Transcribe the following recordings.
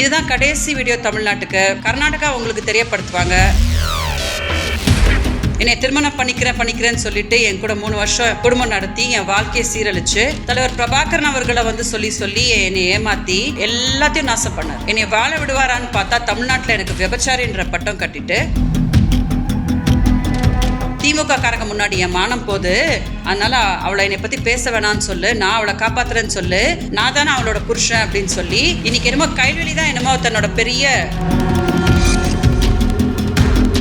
இதுதான் கடைசி வீடியோ தமிழ்நாட்டுக்கு. கர்நாடகா உங்களுக்கு தெரியப்படுத்துவாங்க. என்னை திருமணம் பண்ணிக்கிறேன்னு சொல்லிட்டு என் கூட 3 வருஷம் குடும்பம் நடத்தி என் வாழ்க்கையை சீரழிச்சு தலைவர் பிரபாகரன் அவர்களை சொல்லி என்னை ஏமாத்தி எல்லாத்தையும் நாசம் பண்ணார். என்னை வாழ விடுவாரான்னு பார்த்தா தமிழ்நாட்டில் எனக்கு விபச்சாரின்ற பட்டம் கட்டிட்டு திமுக காரங்க முன்னாடி என் மானம் போது, அதனால அவளை என்னை பத்தி பேச வேணான்னு சொல்லு, நான் அவளை காப்பாத்துறேன்னு சொல்லு, நான் தானே அவளோட புருஷன் அப்படின்னு சொல்லி இன்னைக்கு என்னமோ கைவெளி தான் என்னமோ தன்னோட பெரிய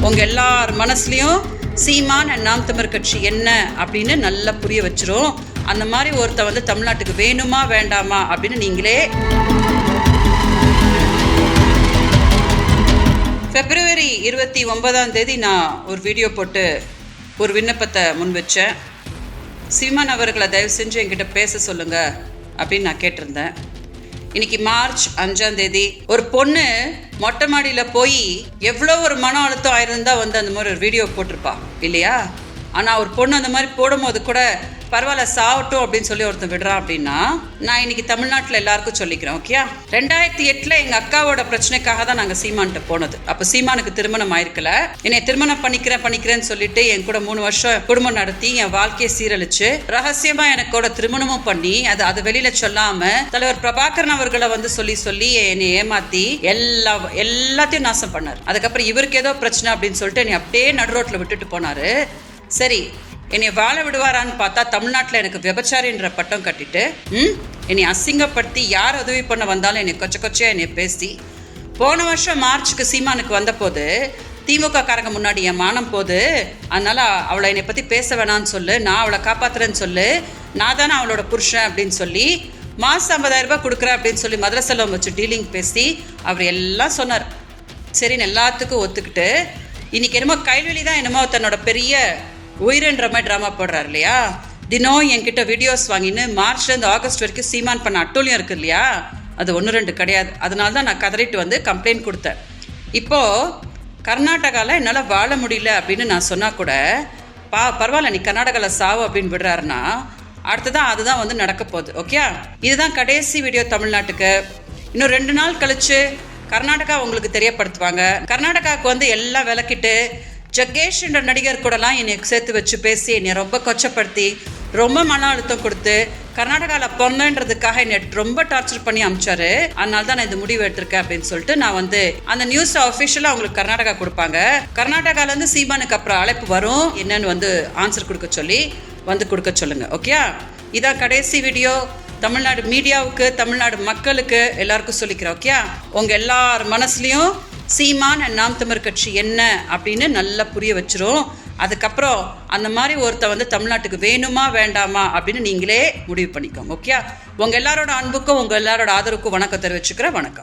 உங்க எல்லார் மனசுலயும் சீமான் நாம் தமிழர் கட்சி என்ன அப்படின்னு நல்லா புரிய வச்சிரும். அந்த மாதிரி ஒருத்த தமிழ்நாட்டுக்கு வேணுமா வேண்டாமா அப்படின்னு நீங்களே February 29 நான் ஒரு வீடியோ போட்டு ஒரு விண்ணப்பத்தை முன் வச்சேன். சீமான் அவர்களை தயவு செஞ்சு என்கிட்ட பேச சொல்லுங்க அப்படின்னு நான் கேட்டிருந்தேன். இன்னைக்கு March 5 ஒரு பொண்ணு மொட்டை மாடியில் போய் எவ்வளோ ஒரு மன அழுத்தம் ஆயிருந்தா அந்த மாதிரி ஒரு வீடியோ போட்டிருப்பா இல்லையா? ஆனால் ஒரு பொண்ணு அந்த மாதிரி போடும்போது கூட பரவாயில்ல சாவட்டும் அப்படின்னு சொல்லி ஒருத்தன் விடுறான் அப்படின்னா, நான் இன்னைக்கு தமிழ்நாட்டில் எல்லாருக்கும் சொல்லிக்கிறேன். ஓகே, 2008 எங்கள் அக்காவோட பிரச்சனைக்காக தான் நாங்கள் சீமான்கிட்ட போனது. அப்போ சீமானுக்கு திருமணம் ஆயிருக்கல. என்னை திருமணம் பண்ணிக்கிறேன்னு சொல்லிட்டு என் கூட 3 வருஷம் குடும்பம் நடத்தி என் வாழ்க்கையை சீரழிச்சு ரகசியமா எனக்கோட திருமணமும் பண்ணி அது வெளியில சொல்லாம தலைவர் பிரபாகரன் அவர்களை சொல்லி என்னை ஏமாத்தி எல்லாத்தையும் நாசம் பண்ணார். அதுக்கப்புறம் இவருக்கு ஏதோ பிரச்சனை அப்படின்னு சொல்லிட்டு என்னை அப்படியே நடு ரோட்ல விட்டுட்டு போனாரு. சரி, என்னை வாழ விடுவாரான்னு பார்த்தா தமிழ்நாட்டில் எனக்கு விபச்சாரின்ற பட்டம் கட்டிட்டு என்னை அசிங்கப்படுத்தி யார் உதவி பண்ண வந்தாலும் என்னை கொச்சையா என்னை பேசி போன வருஷம் மார்ச்சுக்கு சீமானுக்கு வந்த போது திமுக காரங்க முன்னாடி என் மானம் போது, அதனால அவளை என்னை பற்றி பேச வேணான்னு சொல்லு, நான் அவளை காப்பாத்துறேன்னு சொல்லு, நான் தானே அவளோட புருஷன் அப்படின்னு சொல்லி மாதம் 50,000 ரூபாய் கொடுக்குறேன் அப்படின்னு சொல்லி மதுரை செல்வம் வச்சு டீலிங் பேசி அவர் எல்லாம் சொன்னார். சரின்னு எல்லாத்துக்கும் ஒத்துக்கிட்டு இன்னைக்கு என்னமோ கைவெளி தான் என்னமோ தன்னோட பெரிய உயிரின்ற மாதிரி ட்ராமா போடுறாரு இல்லையா? தினம் என்கிட்ட வீடியோஸ் வாங்கின்னு மார்ச்லேருந்து ஆகஸ்ட் வரைக்கும் சீமான் பண்ண அட்டூழியம் இருக்குது இல்லையா? அது 1-2 கிடையாது. அதனால தான் நான் கதறிட்டு கம்ப்ளைண்ட் கொடுத்தேன். இப்போது கர்நாடகாவில் என்னால் வாழ முடியல அப்படின்னு நான் சொன்னால் கூட பரவாயில்ல நீ கர்நாடகாவில் சாவு அப்படின்னு விடுறாருன்னா அடுத்ததான் அதுதான் நடக்க போகுது. ஓகே, இதுதான் கடைசி வீடியோ தமிழ்நாட்டுக்கு. இன்னும் 2 நாள் கழிச்சு கர்நாடகா உங்களுக்கு தெரியப்படுத்துவாங்க. கர்நாடகாவுக்கு எல்லாம் விளக்கிட்டு ஜக்கேஷ் என்ற நடிகர் கூடலாம் என்னை சேர்த்து வச்சு பேசி என்னை ரொம்ப கொச்சப்படுத்தி ரொம்ப மன அழுத்தம் கொடுத்து கர்நாடகாவில் பிறந்தன்றதுக்காக என்னை ரொம்ப டார்ச்சர் பண்ணி அமிச்சாரு. அதனால தான் நான் இந்த முடிவு எடுத்திருக்கேன் அப்படின்னு சொல்லிட்டு நான் அந்த நியூஸ் அஃபிஷியலாக அவங்களுக்கு கர்நாடகா கொடுப்பாங்க. கர்நாடகாவிலேருந்து சீமானுக்கு அப்புறம் அழைப்பு வரும், என்னன்னு ஆன்சர் கொடுக்க சொல்லி கொடுக்க சொல்லுங்க. ஓகே, இதான் கடைசி வீடியோ. தமிழ்நாடு மீடியாவுக்கு தமிழ்நாடு மக்களுக்கு எல்லாருக்கும் சொல்லிக்கிறேன். ஓகே, உங்கள் எல்லார் மனசுலையும் சீமான் நாம் தமிழர் கட்சி என்ன அப்படின்னு நல்லா புரிய வச்சிரும். அதுக்கப்புறம் அந்த மாதிரி ஒருத்த தமிழ்நாட்டுக்கு வேணுமா வேண்டாமா அப்படின்னு நீங்களே முடிவு பண்ணிக்கோங்க. ஓகே, உங்கள் எல்லாரோட அன்புக்கும் உங்கள் எல்லாரோட ஆதரவுக்கும் வணக்கம் தெரிவிச்சுக்கிறேன். வணக்கம்.